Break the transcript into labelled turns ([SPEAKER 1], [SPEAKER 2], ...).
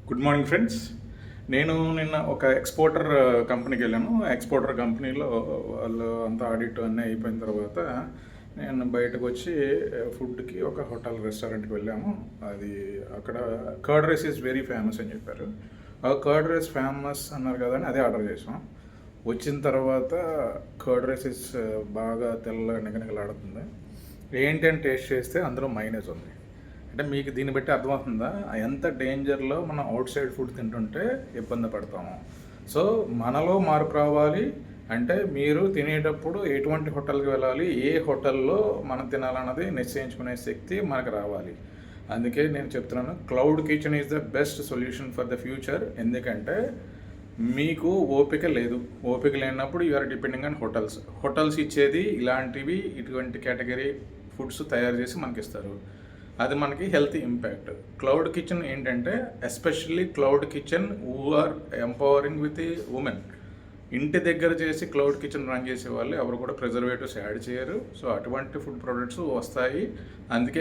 [SPEAKER 1] Good morning friends. నేను నిన్న ఒక ఎక్స్పోర్టర్ కంపెనీకి వెళ్ళాను. ఎక్స్పోర్టర్ కంపెనీలో వాళ్ళు అంతా ఆడిట్ అన్నీ అయిపోయిన తర్వాత నేను బయటకు వచ్చి ఫుడ్కి ఒక హోటల్ రెస్టారెంట్కి వెళ్ళాము. అది అక్కడ curd rice is very famous అని చెప్పారు. ఆ కర్డ్ రైస్ ఫేమస్ అన్నారు కదా అని అదే ఆర్డర్ చేసాం. వచ్చిన తర్వాత కర్డ్ రైస్ ఇస్ బాగా తెల్ల నిగనిగలాడుతుంది. ఏంటని టేస్ట్ చేస్తే అందులో మైనస్ ఉంది. అంటే మీకు దీన్ని బట్టి అర్థమవుతుందా ఎంత డేంజర్లో మనం అవుట్ సైడ్ ఫుడ్ తింటుంటే ఇబ్బంది పడతాము. సో మనలో మార్పు రావాలి అంటే మీరు తినేటప్పుడు ఎటువంటి హోటల్కి వెళ్ళాలి, ఏ హోటల్లో మనం తినాలన్నది నిశ్చయించుకునే శక్తి మనకు రావాలి. అందుకే నేను చెప్తున్నాను, cloud kitchen is the best solution for the future. ఎందుకంటే మీకు ఓపిక లేదు. ఓపిక లేనప్పుడు యూఆర్ డిపెండింగ్ ఆన్ హోటల్స్ ఇచ్చేది ఇలాంటివి, ఇటువంటి కేటగిరీ ఫుడ్స్ తయారు చేసి మనకి ఇస్తారు. అది మనకి హెల్త్ ఇంపాక్ట్. క్లౌడ్ కిచెన్ ఏంటంటే especially cloud kitchen who are empowering with women. ఇంటి దగ్గర చేసి క్లౌడ్ కిచెన్ రన్ చేసే వాళ్ళు ఎవరు కూడా ప్రిజర్వేటివ్స్ యాడ్ చేయరు. సో అటువంటి ఫుడ్ ప్రొడక్ట్స్ వస్తాయి. అందుకే